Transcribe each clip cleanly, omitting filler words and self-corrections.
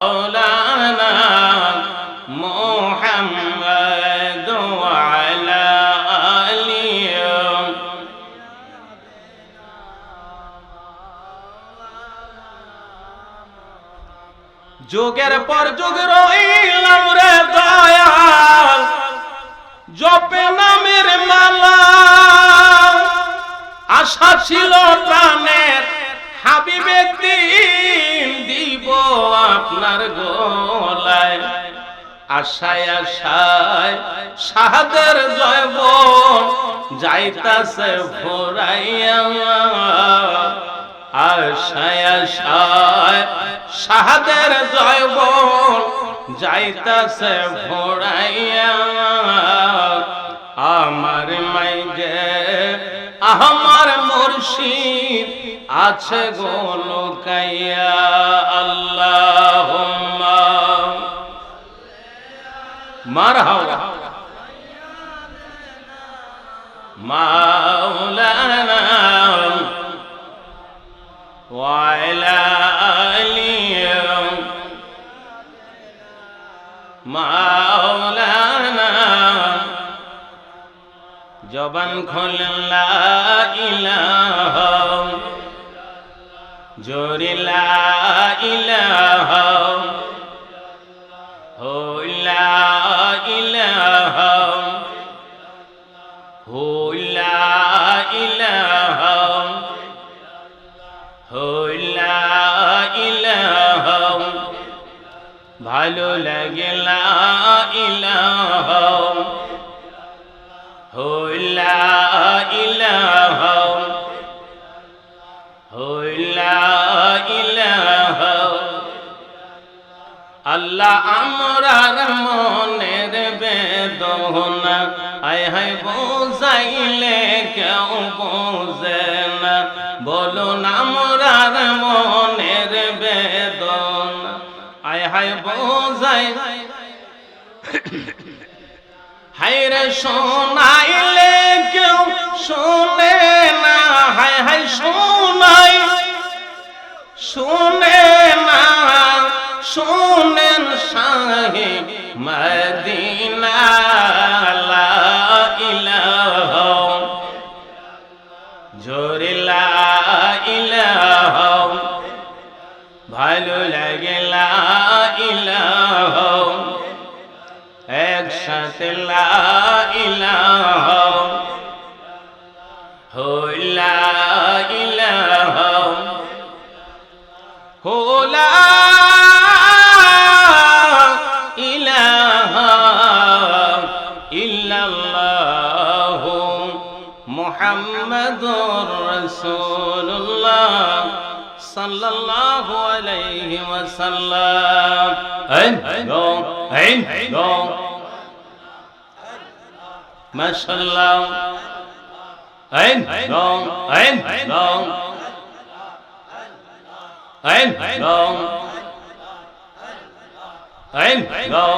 مولانا محمد وعلى آله যুগের পর যুগ রইলাম রে দয়াল জপে নামের মালা আশা ছিল প্রাণের হাবিব একদিন দিব আপনার গলায় আশায় আশায় শাহাদের জয়বন যাইতাছে ভরাইয়া আশায় আশায় শাহাদের জয়বন যাইতাছে ভরাইয়া আমার মাইজে আমার মুর্শিদ আছে গো লুকাইয়া আল্লাহুম্মা মারহাবা মাওলানা ওয়া আলা আলিহি মাওলানা জবান খুলে লা ইলাহা জোরে লা ইলাহা হো লা ইলাহা হো লা ইলাহা হো লা ইলাহা ভালো লাগে লা ইলাহা হো লা ইলাহা হো লা ইলাহা আল্লাহ আমরার মনের বেদনা আয় হায় বোঝাইলে কেউ বোঝে না বলুন আমরার মনের বেদনা আয় হায় বোঝাই হায়রে শোনাইলে কেউ শোনে না হায় হায় শোনাই শোনে না শোনেন শাহে মদিনা লা ইলাহা জোরে লা ইলাহা ভালো লাগে লা ইলাহা একসাথে লা ইলাহা হো লা ইলাহা হো লা ইলাহা ইল্লাল্লাহু মুহাম্মাদুর রাসূলুল্লাহ সাল্লাল্লাহু আলাইহি ওয়াসাল্লাম আইন গো মাশাআল্লাহ আইন গো আইন গো আইন গো আইন গো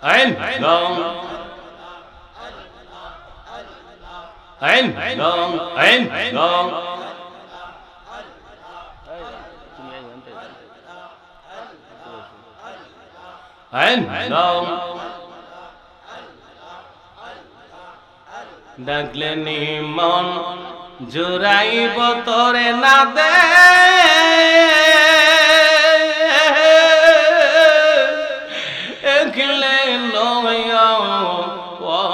আইন গো ain gong ain gong ain gong ডাকলে নিমন জুরাইব তোরে না দে একলে লয়া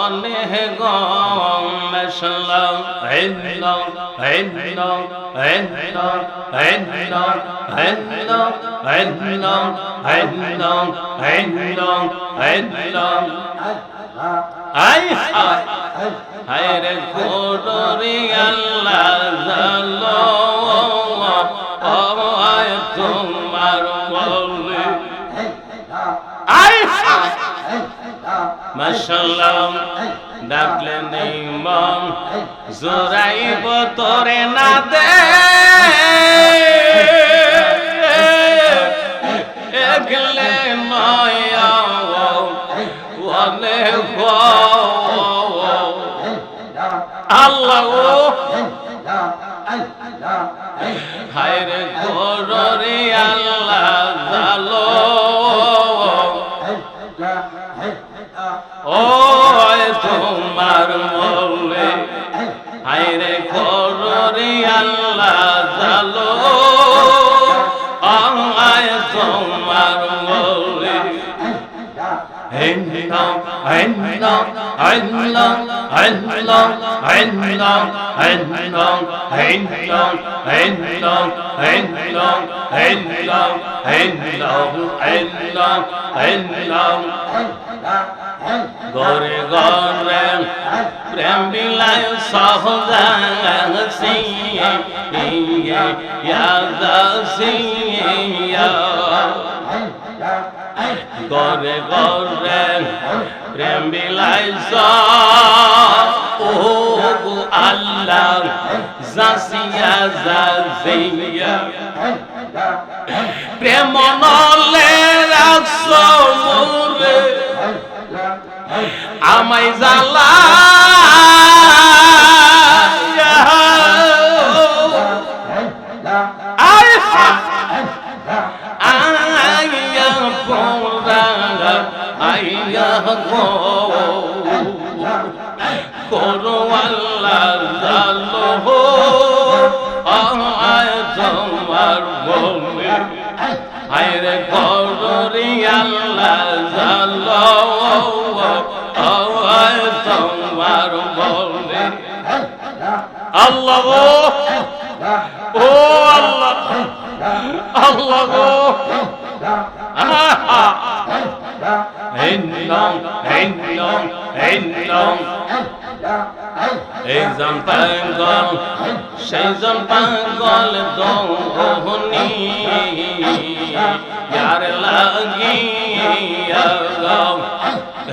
অনেক গম মাশাআল্লাহ আইন গং আইন গং আইন গং আইন গং আইন গং আইন গং আইন গং আইন গং আইন গং আই হায় রে গোরি আল্লাহ জানো আয় তোমার বলে আই মাশাআল্লাহ ডাকলে নেই মন জোরাইব তোরে না দে একলে নয়া ওয়ালে আল্লাহ হায় রে কররে আল্লাহ জালো ও তোমার মৌলে হায়রে কররে আল্লাহ জালো আয় তোমার মৌলে গরে গরে প্রেম বিলায় সহজান সিয়ে গরে গরে প্রেম বিলায় ও আল্লাহ জাসিয়া জাসিয়া প্রেম নলে রাখছ মোরে আমায় জালা আইয়া পোরা আইয়া গো করো আল্লাহ জালো আয় তোমার মনে হায়রে কররি আল্লাহ জালো আয় তোমার মনে আল্লাহ ও আল্লাহ আল্লাহ গো এইজন পাগল সেইজন পাগল দোহনি ইয়ার লাগিয়া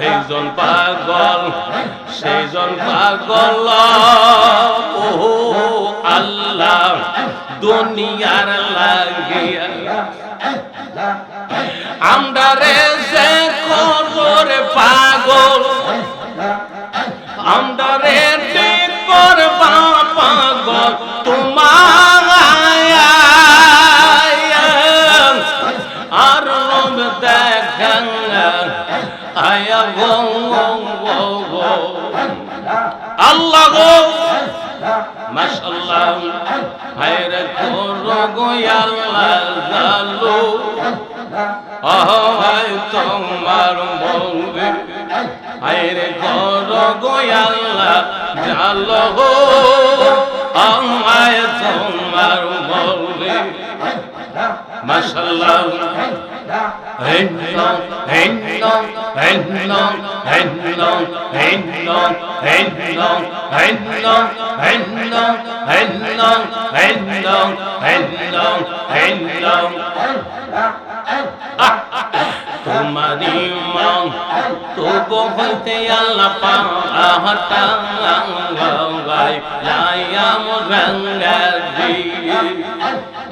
এইজন পাগল সেইজন পাগল ও আল্লাহ দুনিয়ার লাগিয়া আমরা রে যে কররে পাগল আমরা রে করবা পাগল তোমার আর রব দেখেন আয়া গো আল্লাহ গো মাশাআল্লাহ হায়রে করো গো আল্লাহ জালো আয় তোমার মৌলে হায়রে করো গো আল্লাহ জালো আয় তোমার মৌলে মাশাআল্লাহ তোমারি মন তবু হইতে আল্লাহ পাহাড় লাইয়াম রঙ্গি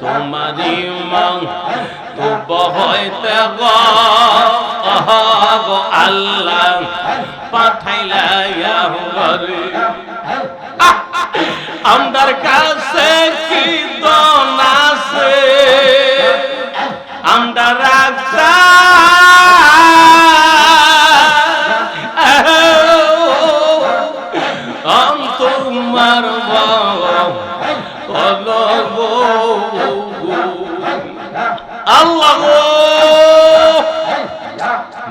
তোমারি মন তবু হইতে গো আল্লাহ পাঠাইলা আমদার কাছে কি দন আছে আমরা রাখা তোমার আল্লাহ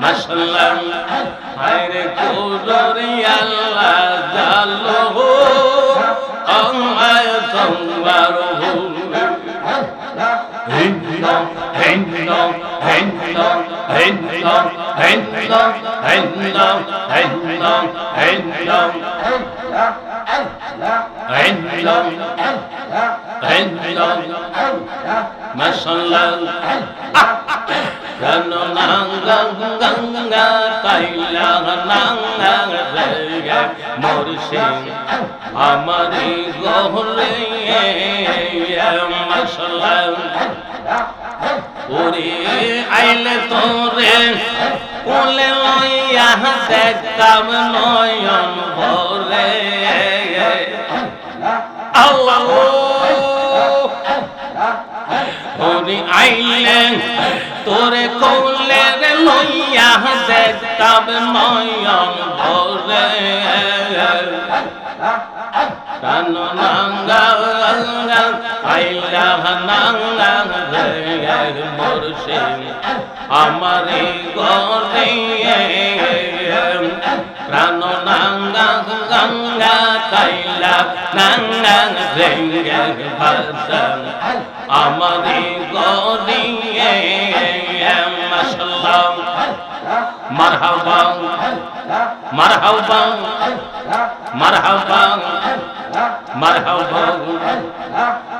মাশাআল্লাহ হায়রে কোদরি আল্লাহ জালো আয় তোমার আমারি গহরে মাশাআল্লাহ ওরে আইলে তোরে কোলে লইয়া দেখতাম নয়ন ভরে আল্লাহ ওরে আইলে তোরে কোলে রে লইয়া দেখতাম নয়ন ভরে প্রাণ নাঙ্গা আইলা নাঙ্গা রে মুর্শিদ আমারে গরে প্রাণ নাঙ্গা গঙ্গা কাইলা নাঙ্গা রে ভাষণ আমারে গরে মাশাআল্লাহ মারহাবা মারহাবা মারহাবা মারহাবা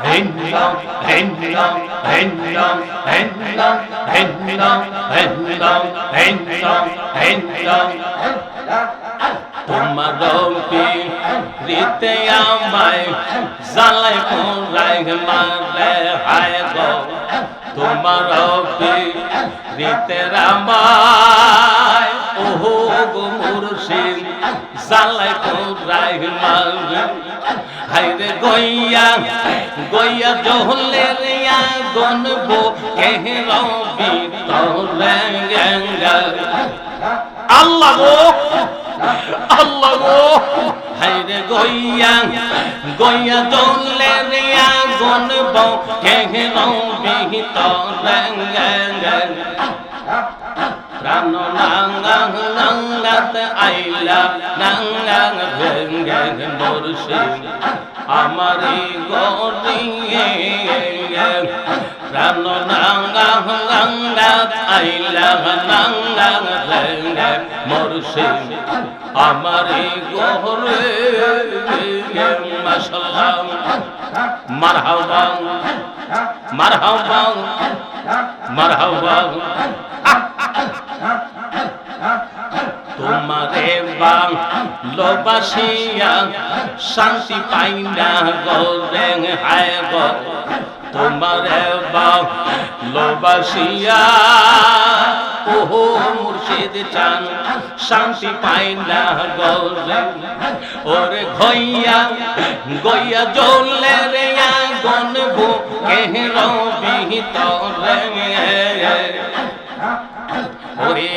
হেন্না হেন্না হেন্না হেন্না হেন্না হেন্না হেন্না হেন্না তোমার রীতে আমায় জালাই পুরাই মারে হায় গো তোমার রীতে আমায় ওহো গো মুর্শিদ জালাই পুরাই মারে হায়রে গইয়া গইয়া জহলে রিয়া গনবো কেহরা ভিতরে আল্লাহ গো আল্লাহ গো হায়রে গইয়া গইয়া জহলে রিয়া গনবো কেহরা ভিতরে প্রাণ নাঙ্গা নাঙ্গাত আইলা নাঙ্গা ভেঙ্গে মুর্শিদ আমারি গরিয়ে প্রাণ নাঙ্গা নাঙ্গাত আইলা নাঙ্গা ভেঙ্গে মুর্শিদ আমারি গরিয়ে মাশাআল্লাহ মারহাবা মারহাবা মারহাবা তোমারে ভালোবাসিয়া শান্তি পাই না গো রে হায় গো তোমারে ভালোবাসিয়া ওহো মুর্শিদ চান শান্তি পাই না গো রে ওরে গইয়া গইয়া জ্বলে রে গনবো কেহরা ভিতরে ওরে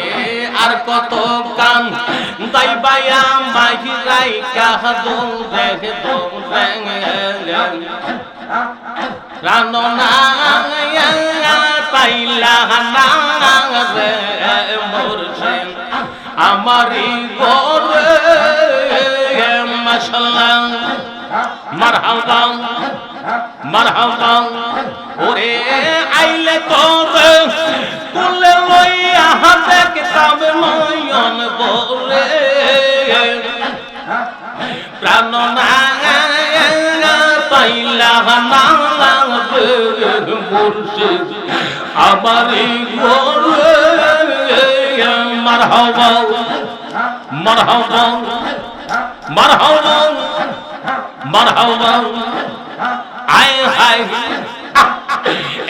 আর কত কাম দাইবায়া মাহিরাই কাহাদো রে দোরে প্রাণ নাঙ্গা পাইলা নাঙ্গা রে মুর্শিদ আমারি গরে মাশাআল্লাহ মারহাবা মারহাবা ওরে আইলে তোরে কুলে লইয়া দেখতাম নয়ন ভরে প্রাণ নাঙ্গা পাইলা নাঙ্গা মুর্শিদ আমারি গরে মারহাবা মারহাবা মারহাবা মারহাবা আয় হায়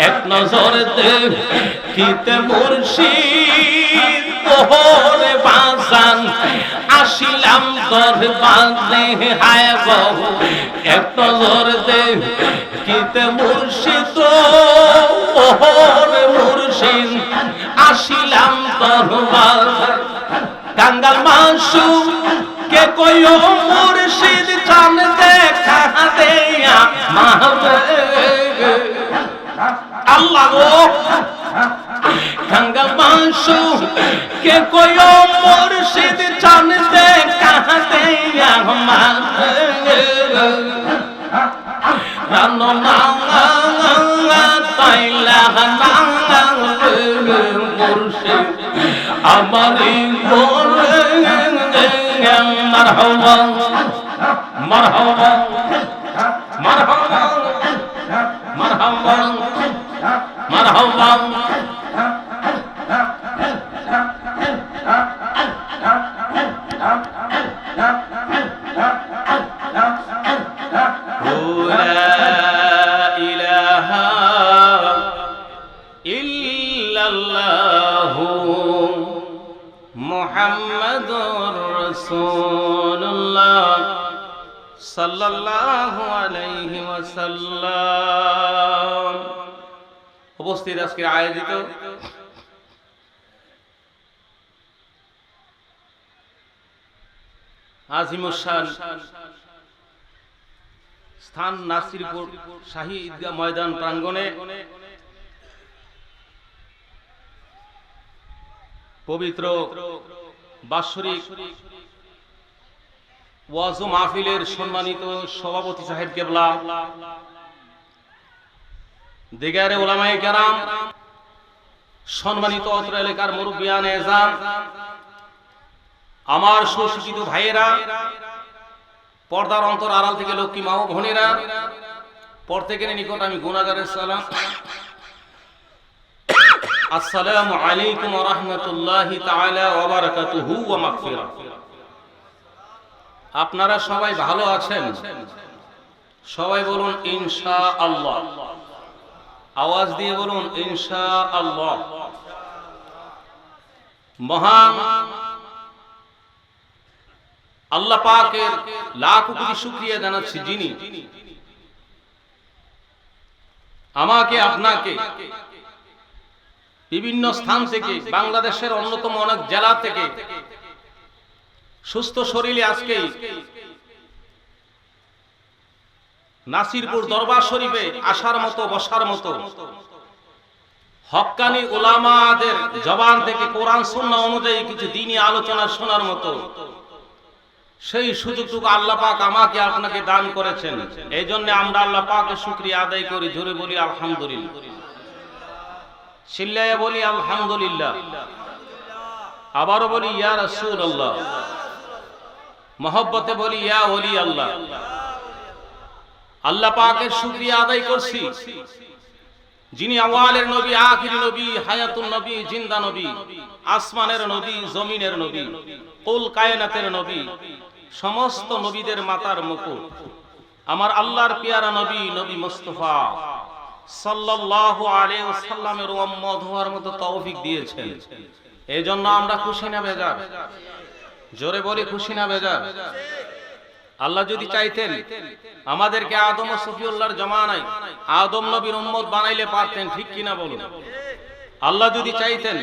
এক নজর দেখিতে মুর্শিদ ওরে বাজান আসিলাম তোর বাজে হায় গো এক নজর দেখিতে মুর্শিদ ওরে মুর্শিদ আসিলাম তোর বাজে কাঙ্গাল মাসু কে কইও মুর্শিদ চান দেখা দেয়া মাহবে আল্লাহ গো কাঙ্গাল মাসু কে কইও মুর্শিদ চান দেখা দেয়া মাহবে প্রাণ নাঙ্গা তাইলা নাঙ্গা মুর্শিদ আমারি গরে মারহাবা মারহাবা মারহাবা মারহাবা মারহাবা মুহাম্মাদুর রাসূলুল্লাহ সাল্লাল্লাহু আলাইহি ওয়াসাল্লাম উপস্থিত আজকে আয়োজিত আজিমুসান স্থান নাসিরপুর শাহী ঈদগাহ ময়দান প্রাঙ্গণে পবিত্র বাৎসরিক ওয়াজ ও মাহফিলের সম্মানিত সভাপতি সাহেব কেবলা, দিগারে উলামায়ে কেরাম, সম্মানিত অত্র এলাকার মুরব্বিয়ান এজাম, আমার সুশিক্ষিত ভাইয়েরা, পর্দার অন্তর আড়াল থেকে লক্ষ্মী মা ও বোনেরা, প্রত্যেকের নিকট আমি গুনাহগারের সালাম, আসসালামু আলাইকুম ওয়া রাহমাতুল্লাহি তাআলা ওয়া বারাকাতুহু ওয়া মাগফিরাহ। আপনারা সবাই ভালো আছেন? সবাই বলুন ইনশাআল্লাহ। আওয়াজ দিয়ে বলুন ইনশাআল্লাহ। মহান আল্লাহ পাকের লাখ কোটি শুকরিয়া জানাচ্ছি, যিনি আমাকে আপনাকে বিভিন্ন স্থান থেকে, বাংলাদেশের অন্যতম অনেক জেলা থেকে সুস্থ শরীরে আজকে নাসিরপুর দরবার শরীফে আসার মতো, বসার মতো, হক্কানি উলামাদের জবান থেকে কোরআন সুন্নাহ অনুযায়ী কিছু দ্বীনি আলোচনা শোনার মতো সেই সুযোগটুকু আল্লাহ পাক আমাকে আপনাকে দান করেছেন। এই জন্য আমরা আল্লাহ পাকের শুকরিয়া আদায় করি, জোরে বলি আলহামদুলিল্লাহ, চিল্লায়ে বলি আলহামদুলিল্লাহ, আবারও বলি ইয়া রাসূলুল্লাহ, মহব্বতে বলি ইয়া ওলি আল্লাহ। আল্লাহ পাকের শুকরিয়া আদায় করছি, যিনি আওয়ালের নবী, আখির নবী, হায়াতুন নবী, জিন্দা নবী, আসমানের নবী, জমিনের নবী, কুল কায়নাতের নবী, সমস্ত নবীদের মাতার মুকুট, আমার আল্লাহর পিয়ারা নবী, নবী মুস্তাফা সাল্লাল্লাহু আলাইহি ওয়াসাল্লামের উম্মত হওয়ার মতো তৌফিক দিয়েছেন। এই জন্য আমরা খুশি না বেজার? জোরে বলি খুশি না বেজার? আল্লাহ যদি চাইতেন আমাদেরকে আদম ও সফিউল্লাহর জামানায় আদম নবীর উম্মত বানাইলে পারতেন, ঠিক কিনা বলুন? আল্লাহ যদি চাইতেন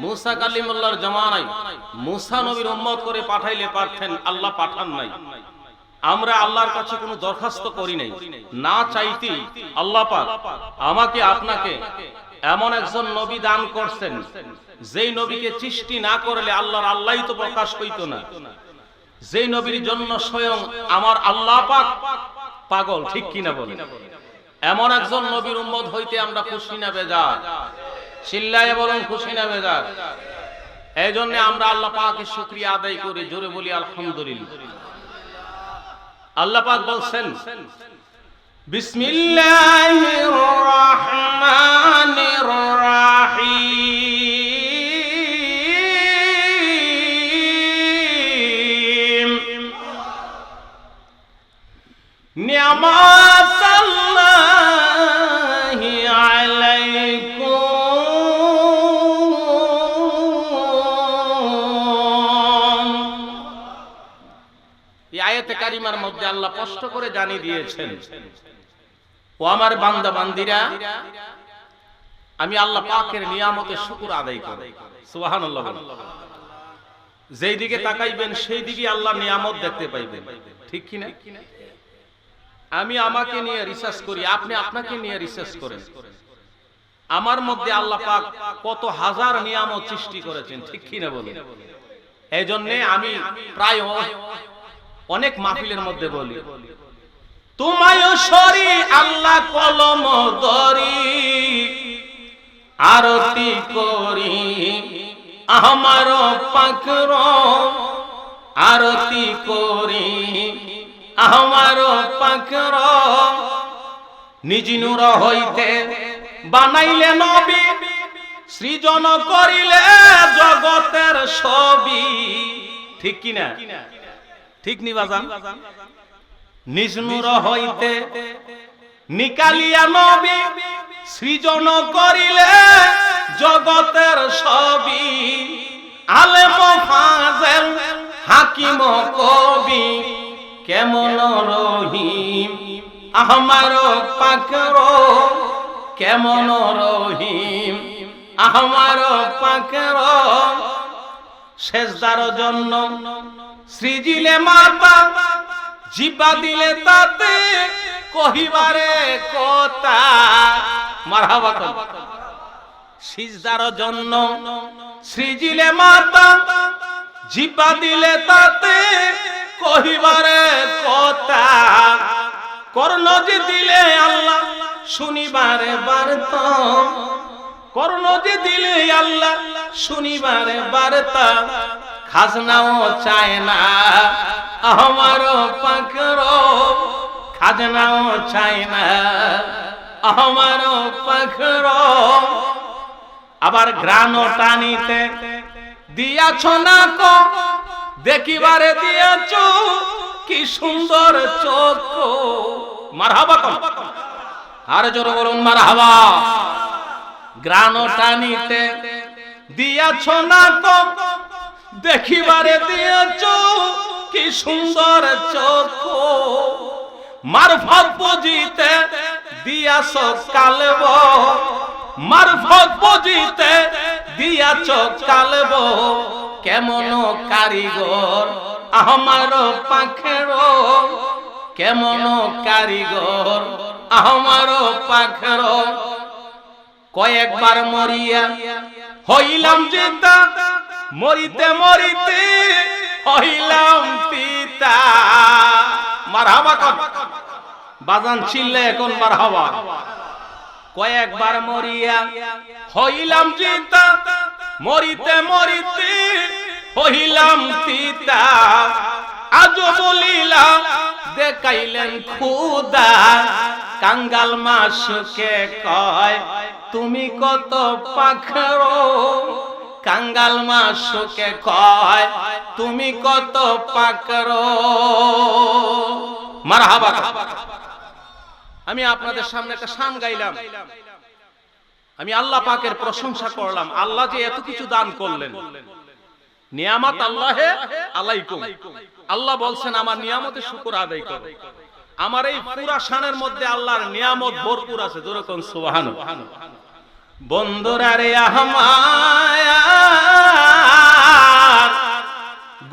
মুসা কালিমুল্লাহর জামানায় মুসা নবীর উম্মত করে পাঠাইলে পারতেন, আল্লাহ পাঠান নাই। আমরা আল্লাহর কাছে কোনো দরখাস্ত করি নাই, না চাইতেই আল্লাহ পাক আমাকে আপনাকে এমন একজন নবী দান করছেন, যেই নবীকে সৃষ্টি না করলে আল্লাহর আল্লাহই তো প্রকাশ হইতো না, যেই নবীর জন্য স্বয়ং আমার আল্লাহ পাক পাগল, ঠিক কিনা বলেন? এমন একজন নবীর উম্মত হইতে আমরা খুশি না বেজার? চিল্লায়ে বলুন খুশি না বেজার? এই জন্য আমরা আল্লাহ পাকের শুকরিয়া আদায় করি, জোরে বলি আলহামদুলিল্লাহ। আল্লাহ পাক বলছেন বিসমিল্লাহির রহমানির রহিম, নি'মাতাল্লাহি আলাইকুম। এই আয়াতে কারিমার মধ্যে আল্লাহ স্পষ্ট করে জানিয়ে দিয়েছেন, ও আমার বান্দা বান্দিরা, আমি আল্লাহ পাকের নিয়ামতের শুকর আদায় করি। সুবহানাল্লাহ। যেই দিকে তাকাইবেন সেই দিকে আল্লাহ নিয়ামত দেখতে পাইবেন, ঠিক কিনা? আমি আমাকে নিয়ে রিসার্চ করি, আপনি আপনাকে নিয়ে রিসার্চ করেন। আমার মধ্যে আল্লাহ পাক কত হাজার নিয়ামত সৃষ্টি করেছেন, ঠিক কিনা বলুন? এই জন্য আমি প্রায় অনেক মাহফিলের মধ্যে বলি, তোমায় সরি আল্লাহ কলম ধরি, আরতি করি আমার পাকর, আরতি করি আমার পাকর, নিজ নূর হইতে বানাইলে নবী, সৃজন করিলে জগতের ছবি, ঠিক কিনা? ঠিক নি বাজান? নিজ নূর হইতে নিকালিয়া নবী, সৃজন করিলে জগতের ছবি, আলেম ফাজেল হাকিম কবি, কেমন রহিম আমার পাকর, কেমন রহিম আমার পাকের সেজদার জন্য সৃজিলে মাতা জিবা দিলে তাতে কহিবারে কথা মারহাবা সিজদার জন্য সৃজিলে মাতা জিবা দিলে তাতে কহিবারে কথা কর্ণ যে দিলে আল্লাহ শুনিবারে বার্তা কর্ণ যে দিলে আল্লাহ শুনিবারে বার্তা খাজনাও চায় না আমার পাকের খাজনাও চায় না আমার পাকের আবার ঘ্রাণ টানিতে দিয়াছ না কো দেখিবারে দিয়াছ কি সুন্দর চোখ মারহাবা আর জোরে বলুন মারহাবা ঘ্রাণ টানিতে দিয়াছ না কো দেখিবারে দিয়াছ কি সুন্দর চোখ মারফত বুঝিতে দিয়াছ কালব মারফত বুঝিতে দিয়াছ কালব কেমন কারিগর আমার পাখের কেমন কারিগর আমার পাখের কয়েকবার মরিয়া হইলাম জিতা মরিতে মরিতে হইলাম পিতা মারহাবা বাজান চিল্লে এখন মারহাবা কয়েকবার মরিয়া হইলাম জিতা মরিতে মরিতে হইলাম পিতা আজ বলিলা দেখাইলেন খুদা কাঙ্গাল মাসকে কয় তুমি কত পাখর কাঙ্গাল মাসকে কয় তুমি কত পাখর মারহাবা আমি আপনাদের সামনে একটা শান গাইলাম আমি আল্লাহ পাকের প্রশংসা করলাম আল্লাহ যে এত কিছু দান করলেন নিয়ামত আল্লাহে আলাইকুম আল্লাহ বলছেন আমার নিয়ামতের শুকর আদায় করো আমার এই পুরা শানের মধ্যে আল্লাহর নিয়ামত ভরপুর আছে জোরে কোন সুবহানাল্লাহ বন্ধুরা রে আমার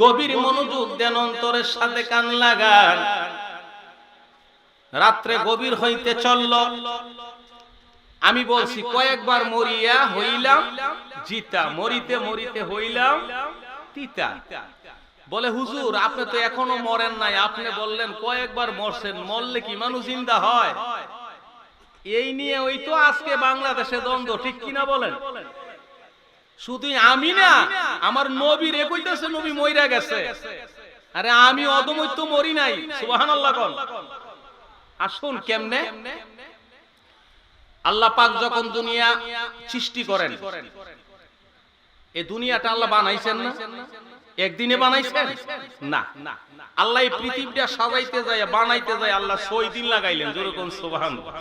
গভীর মনোযোগ দেন অন্তরের সাথে কান লাগান রাত্রে গভীর হইতে চলল আমি বলছি কয়েকবার মরিয়া হইলাম জিতা মরিতে মরিতে হইলাম তিতা বলে হুজুর আপনি তো এখনো মরেন নাই আপনি বললেন কয়েকবার মরছেন মরলে কি মানুষ জিন্দা হয় এই নিয়ে ওই তো আজকে বাংলাদেশে দ্বন্দ্ব ঠিক কিনা বলেন শুধু আমি না আমার নবী রে কইতেছে নবী মইরা গেছে আরে আমি অদমৈত্য মরি নাই সুবহানাল্লাহ কোন আসুন কেমনে আল্লাহ পাক যখন দুনিয়া সৃষ্টি করেন এই দুনিয়াটা আল্লাহ বানাইছেন না একদিনে বানাইছেন না আল্লাহ এই পৃথিবীটা সাজাইতে যায় বানাইতে যায় আল্লাহ 6 দিন লাগাইলেন যেরকম সুবহানাল্লাহ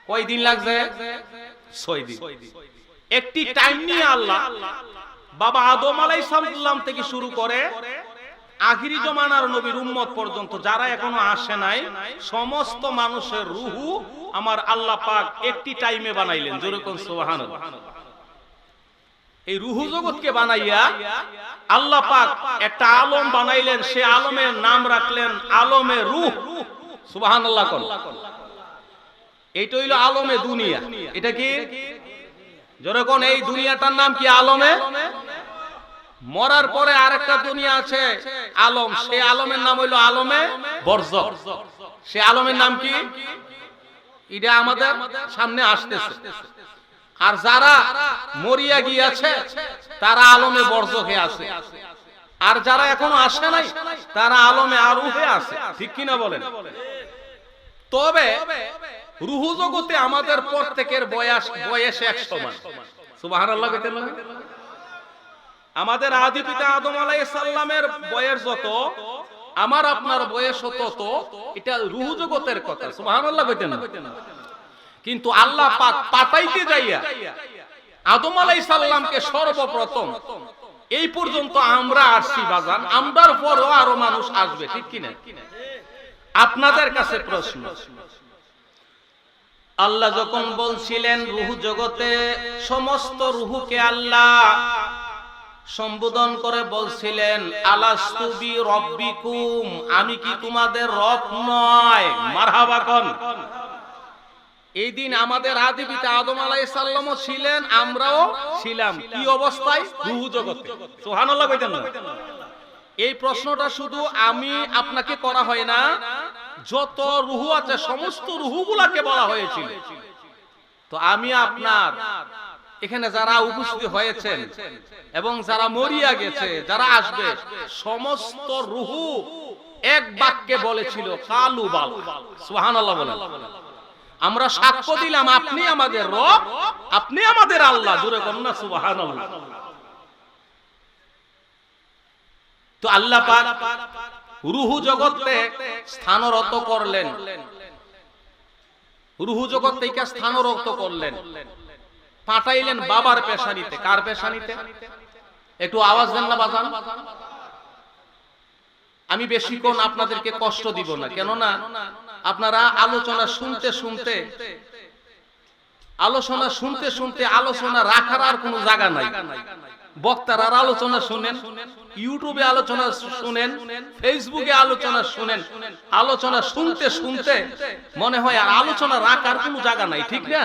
কয় দিন লাগছে 6 দিন একটি টাইম নিয়ে আল্লাহ বাবা আদম আলাইহিস সালাম থেকে শুরু করে আখিরি জমানার নবীর উম্মত পর্যন্ত যারা এখনো আসে নাই সমস্ত মানুষের রূহু আমার আল্লাহ পাক একটি টাইমে বানাইলেন যেরকম সুবহানাল্লাহ এই রূহু জগৎকে বানাইয়া আল্লাহ পাক একটা আলম বানাইলেন সে আলমের নাম রাখলেন আলমে রূহ সুবহানাল্লাহ কোন এইটা হইল আলমে দুনিয়া এটা কি যেরকম এই দুনিয়াটার নাম কি আলমে মরার পরে আরেকটা দুনিয়া আছে আলম সেই আলমের নাম হইল আলমে বরজখ সেই আলমের নাম কি এটা আমাদের সামনে আসতেছে আর যারা মরিয়া গিয়েছে তারা আলমে বরজখে আছে আর যারা এখনো আসে নাই তারা আলমে আরুহে আছে ঠিক কিনা বলেন তবে রূহু জগতে আমাদের প্রত্যেকের বয়স এক সমান সুবহানাল্লাহ কইতে লাগে আমাদের আদি পিতা আদম আলাইহিস সালামের বয়স যত আমার আপনার বয়স তত এটা রূহু জগতের কথা সুবহানাল্লাহ কইতে না কিন্তু আল্লাহ পাক পাঠাইতে যাইয়া আদম আলাইহিস সালামকে সর্বপ্রথম এই পর্যন্ত আমরা আসছি বাজান আমরার পরও আরো মানুষ আসবে ঠিক কিনা আপনাদের কাছে প্রশ্ন আল্লাহ যখন বলছিলেন রূহ জগতে সমস্ত রূহকে আল্লাহ সম্বোধন করে বলছিলেন আলাস্তু বি রব্বিকুম, আমি কি তোমাদের রব নয়? মারহাবা কোন। এই দিন আমাদের আদি পিতা আদম আলাইহিস সালামও ছিলেন, আমরাও ছিলাম। কি অবস্থায়? রূহ জগতে। সুবহানাল্লাহ কইতেন না? এই প্রশ্নটা শুধু আমি আপনাকে করা হয় না, যত রূহ আছে সমস্ত রূহগুলোকে বলা হয়েছিল। তো আমি আপনার এখানে যারা উপস্থিত হয়েছেন এবং যারা মরিয়া গেছে, যারা আসবে, সমস্ত রূহ এক বাক্যে বলেছিল কালু বাল। সুবহানাল্লাহ বলেন। আমরা সাক্ষ্য দিলাম আপনি আমাদের রব, আপনি আমাদের আল্লাহ। জোরে বলুন না সুবহানাল্লাহ। তো আল্লাহ পাক রূহ জগতে স্থানরত করলেন, রূহ জগৎ থেকে স্থানরত করলেন, পাঠাইলেন বাবার পেশানিতে। কার পেশানিতে? একটু আওয়াজ দেন না বাজান। আমি বেশিক্ষণ আপনাদেরকে কষ্ট দিব না, কেননা আপনারা আলোচনা শুনতে শুনতে আলোচনা রাখার আর কোনো জায়গা নাই। বক্তার আর আলোচনা শুনেন, ইউটিউবে আলোচনা শুনেন, ফেসবুকে আলোচনা শুনেন, আলোচনা শুনতে শুনতে মনে হয় আর আলোচনা রাখার কোনো জায়গা নাই, ঠিক না?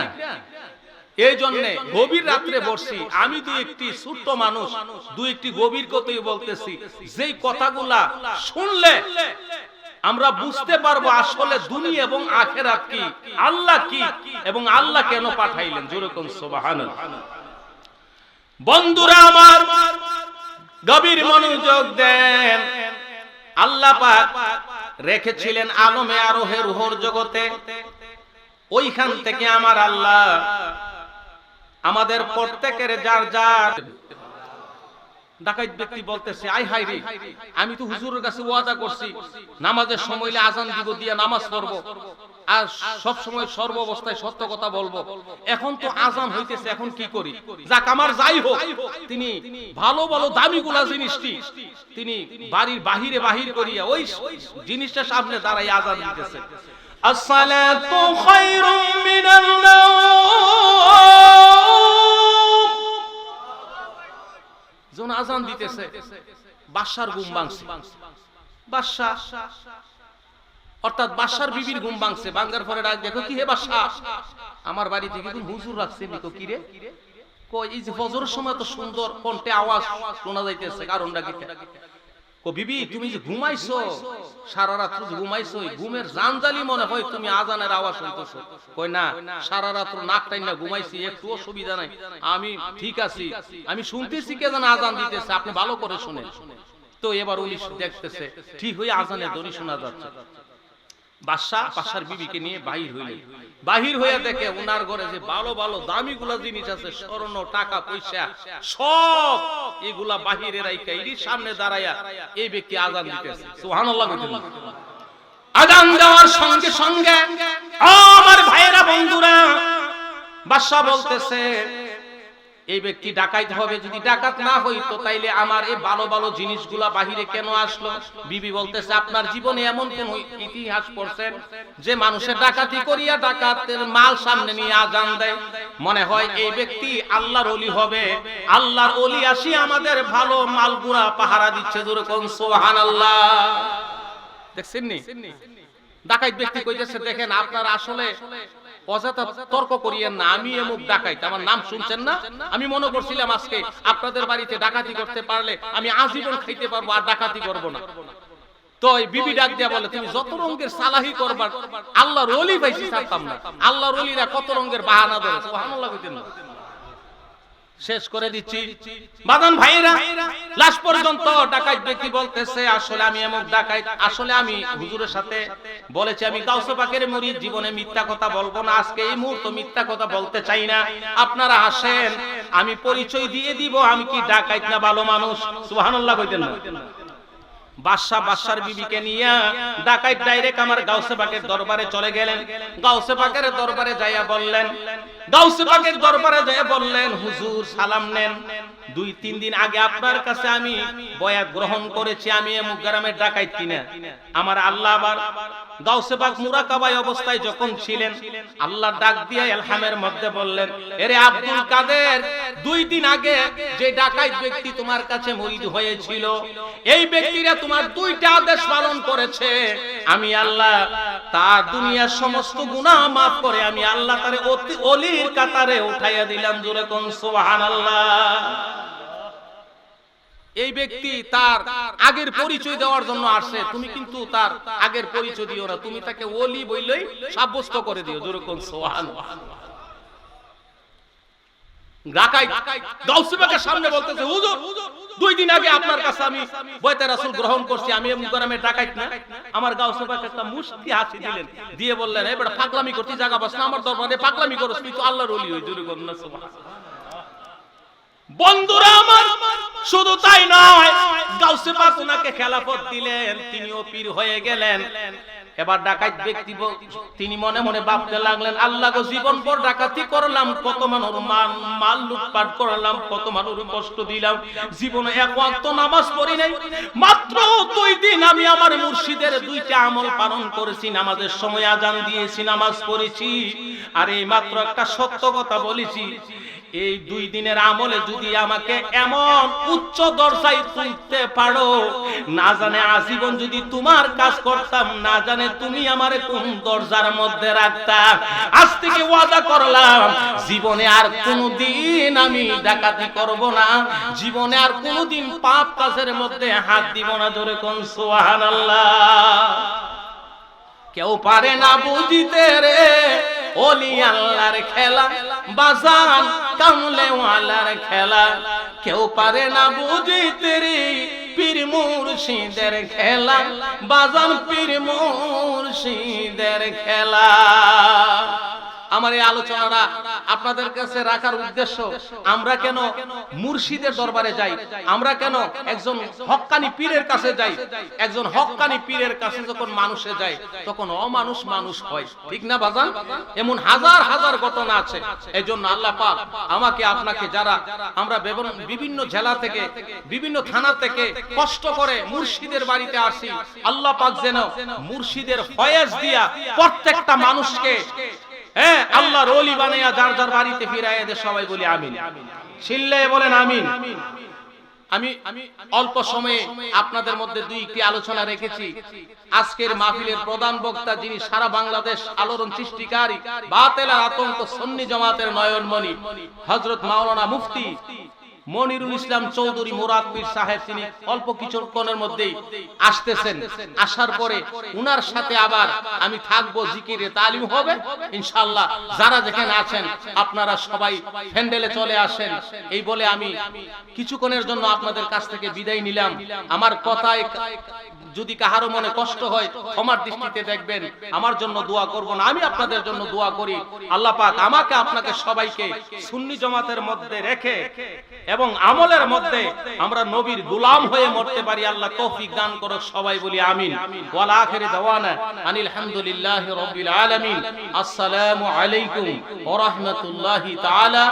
এই জন্য গভীর রাত্রে বসছি আমি, দুই একটি ছোট্ট মানুষ, দুই একটি গভীর কথাই বলতেছি, যেই কথাগুলা শুনলে আমরা বুঝতে পারবো আসলে দুনিয়া এবং আখিরাত কি, আল্লাহ কি এবং আল্লাহ কেন পাঠাইলেন। জোরে কোন সুবহানাল্লাহ। বন্ধুরা আমার, গভীর মনোযোগ দেন। আল্লাহ পাক রেখেছিলেন আলমে আরোহে রূহর জগতে। ওইখান থেকে আমার আল্লাহ আমাদের প্রত্যেকের যার যার ডাকাত ব্যক্তি বলতেছে, আই হাই রে, আমি তো হুজুরের কাছে ওয়াদা করছি নামাজের সময় আজান দিব, দিয়া নামাজ পড়বো আর সব সময় সর্ব অবস্থায় সত্য কথা বলবো। এখন তো আজান হইতেছে, এখন কি করি? যাক, আমার যাই হোক, তিনি ভালো ভালো দামি গুলা জিনিসটি তিনি বাড়ির বাহিরে বাহির করিয়া ওই জিনিসটা সামনে দাঁড়াই আজান দিতেছে। আসসালাতু খায়রুম মিনান নাওম। যখন আজান দিতেছে, বাদশার ঘুম ভাঙছে। বাদশা অর্থাৎ বাদশার বিবির ঘুম ভাঙছে। ভাঙার পরে ডাক, দেখো কি হে বাদশা, আমার বাড়িতে কি তুমি হুজুর রাখছেন? কি রে? কই এই যে ফজরের সময় তো সুন্দর কণ্ঠে আওয়াজ শোনা যাইতেছে, কারণটা কি? কো বিবি, তুমি যে ঘুমাইছো, সারা রাত ঘুমাইছো, ঘুমের জানজালি মনে হয় তুমি আজানের আওয়াজ শুনতেছো। কই না, সারা রাত নাক টাইনা ঘুমাইছি, একটু অসুবিধা নাই, আমি ঠিক আছি, আমি শুনতেছি কে যেন আজান দিতেছে, আপনি ভালো করে শুনেন। তো এবার উনি দেখতেছে ঠিক হয়ে আজানের ধ্বনি শোনা যাচ্ছে। বাদশার বিবিকে নিয়ে বাহির হইলেন। বাহির হইয়া দেখে উনার ঘরে যে ভালো ভালো দামি গুলা জিনিস আছে, স্বর্ণ, টাকা পয়সা, সব এগুলা বাহিরে রাইখা এর সামনে দাঁড়ায়া এই ব্যক্তি আজান দিতেছে। সুবহানাল্লাহ। আজান দেওয়ার সঙ্গে সঙ্গে আমার ভাইয়েরা, বন্ধুরা, বাদশা বলতেছে এই ব্যক্তি ডাকাত হবে। যদি ডাকাত না হইতো তাইলে আমার এই ভালো ভালো জিনিসগুলা বাহিরে কেন আসলো? বিবি বলতেছে, আপনার জীবনে এমন কোন ইতিহাস পড়ছেন যে মানুষের ডাকাতি করিয়া ডাকাতের মাল সামনে নিয়ে আজান দেয়? মনে হয় এই ব্যক্তি আল্লাহর ওলি হবে। আল্লাহর ওলি আসি আমাদের ভালো মালগুলা পাহারা দিচ্ছে। জোরে কোন সুবহানাল্লাহ। দেখছেন নি? ডাকাত ব্যক্তি কইতেছে, দেখেন আপনার আসলে অযথা তর্ক করিয়েন না, আমি এমুক ডাকাইত, আমার নাম শুনছেন না? আমি মনে করছিলাম আজকে আপনাদের বাড়িতে ডাকাতি করতে পারলে আমি আজীবন খাইতে পারবো, আর ডাকাতি করব না। তো বিবি ডাক দিয়া বলে, তুমি যত রঙের সালাহি করবা, আল্লাহর ওলি পাইছি ছাড়তাম না। আল্লাহর ওলিরা কত রঙের বাহানা ধরে। সুবহানাল্লাহ কইতেন না? শেষ করে দিচ্ছি বাদান ভাইরা। লাস্ট পর্যন্ত ডাকাত ব্যক্তি বলতেছে, আসলে আমি এমন ডাকাত, আসলে আমি হুজুরের সাথে বলেছি আমি গাউসে পাকের মুরিদ, জীবনে মিথ্যা কথা বলবো না, আজকে এই মুহূর্তে মিথ্যা কথা বলতে চাই না। আপনারা আসেন, আমি পরিচয় দিয়ে দিব আমি কি ডাকাত না ভালো মানুষ। সুবহানাল্লাহ কইতেন না? বাদশার বিবিকে নিয়ে ডাকাত ডাইরেক্ট আমার গাউসে পাকের দরবারে চলে গেলেন। গাউসে পাকের দরবারে যাইয়া বললেন, গাউসে পাকের দরবারে যাইয়া বললেন, হুজুর সালাম নেন। 2-3 দিন আগে আপনার কাছে আমি বয়াত গ্রহণ করেছি, আমি অমুক গ্রামের ডাকাইত কিনা। আমার আল্লাহ আবার গাউসে পাক মুরাকাবায় অবস্থায় যখন ছিলেন, আল্লাহ ডাক দিয়ে ইলহামের মধ্যে বললেন, এরে আব্দুল কাদের, 2 দিন আগে যে ডাকাইত ব্যক্তি তোমার কাছে মুরিদ হয়েছিল, এই ব্যক্তিরা তোমার 2টা আদেশ পালন করেছে। আমি আল্লাহ তার দুনিয়ার সমস্ত গুনাহ মাফ করে আমি আল্লাহ তারে অতি ওলির কাতারে উঠাইয়া দিলাম। জোরে কোন সুবহানাল্লাহ। এই ব্যক্তি তার আগের পরিচয় দেওয়ার জন্য আসে, তুমি কিন্তু তার আগের পরিচয় দিও না, তুমি তাকে ওলি বইলেই সাব্যস্ত করে দিও। জোরে কোন সুবহানাল্লাহ। ডাকাইত গাউসে পাকের সামনে বলতেছে, হুজুর 2 দিন আগে আপনার কাছে আমি বয়াতে রাসূল গ্রহণ করছি, আমি এমন গ্রামে ডাকাইত না। আমার গাউসে পাক একটা মুস্কি হাসি দিলেন, দিয়ে বললেন, এই বেটা পাগলামি করতি জায়গা বাস না, আমার দরবারে পাগলামি করছ, তুই তো আল্লাহর ওলি হই। জোরে কোন সুবহানাল্লাহ। বন্ধুরা আমার, শুধু তাই নয়, গাউসে পাক ওনাকে খেলাফত দিলেন, তিনিও পীর হয়ে গেলেন। এবার ডাকাত ব্যক্তি তিনি মনে মনে ভাবতে লাগলেন, আল্লাহ গো, জীবন ভর ডাকাতি করলাম, কত মানুষ মাল লুটপাট করলাম, কত মানুষ কষ্ট দিলাম, জীবনে এক ওয়াক্ত নামাজ পড়ি নাই, মাত্র 2 দিন আমি আমার মুর্শিদের 2টা আমল পালন করেছি, নামাজের সময় আজান দিয়েছি, নামাজ পড়েছি, আর এই মাত্র একটা সত্য কথা বলেছি। এই 2 দিনের আমলে যদি আমাকে এমন উচ্চ দরজায় তুলতে পারো, না জানে আজীবন যদি তোমার কাজ করতাম, না জানে তুমি আমারে কোন দরজার মধ্যে রাখতাম। আজ থেকে ওয়াদা করলাম, জীবনে আর কোনোদিন আমি ডাকাতি করব না, জীবনে আর কোনোদিন পাপ কাজের মধ্যে হাত দিব না। জোরে কোন সুবহানাল্লাহ। কেউ পারে না বুঝিতে রে ওলি আল্লাহর খেলা, বাজান কামলে ওয়ালার খেলা, কেউ পারে না বুঝিতে রে পীর মুর্শিদের খেলা, বাজান পীর মুর্শিদের খেলা। আমার এই আলোচনাটা আপনাদের কাছে রাখার উদ্দেশ্য, আমরা কেন মুর্শিদের দরবারে যাই, আমরা কেন একজন হক্কানি পীরের কাছে যাই। একজন হক্কানি পীরের কাছে যখন মানুষে যায়, তখন অমানুষ মানুষ হয়, ঠিক না বাজান? এমন হাজার হাজার ঘটনা আছে। এজন্য আল্লাহ পাক আমাকে আপনাকে, যারা আমরা বিভিন্ন জেলা থেকে, বিভিন্ন থানা থেকে কষ্ট করে মুর্শিদের বাড়িতে আসি, আল্লাহ পাক যেন মুর্শিদের ফয়েজ দিয়া প্রত্যেকটা মানুষকে আল্লাহর ওলি বানায়া যার যার বাড়িতে ফিরাইয়া দে। সবাই বলি আমিন। চিল্লায়ে বলেন আমিন। আমি অল্প সময়ে আপনাদের মধ্যে 2টি আলোচনা রেখেছি। আজকের মাহফিলের প্রধান বক্তা, যিনি সারা বাংলাদেশ আলোড়ন সৃষ্টিকারী, বাতিলের আতঙ্ক সুন্নি জামাতের নয়নমণি, হযরত মাওলানা মুফতি মনিরুল ইসলাম চৌধুরী মুরাদ পীর সাহেব, তিনি অল্প কিছুক্ষণের মধ্যেই আসতেছেন। আসার পরে উনার সাথে আবার আমি থাকবো, জিকিরে তালিম হবে ইনশাআল্লাহ। যারা যেখানে আছেন আপনারা সবাই প্যান্ডেলে চলে আসেন। এই বলে আমি কিছুক্ষণের জন্য আপনাদের কাছ থেকে বিদায় নিলাম। আমার কথায় যদি কাহারো মনে কষ্ট হয়, ক্ষমার দৃষ্টিতে দেখবেন। আমার জন্য দোয়া করব না, আমি আপনাদের জন্য দোয়া করি। আল্লাহ পাক আমাকে আপনাকে সবাইকে সুন্নি জামাতের মধ্যে রেখে এবং আমলের মধ্যে আমরা নবীর গোলাম হয়ে মরতে পারি, আল্লাহ তৌফিক দান করুক। সবাই বলি আমিন। ওয়াল আখিরি দাওয়ানা আনিল হামদুলিল্লাহি রাব্বিল আলামিন। আসসালামু আলাইকুম ওয়া রাহমাতুল্লাহি তাআলা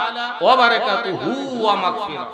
ওয়া বারাকাতুহু ওয়া মাগফিরাহ।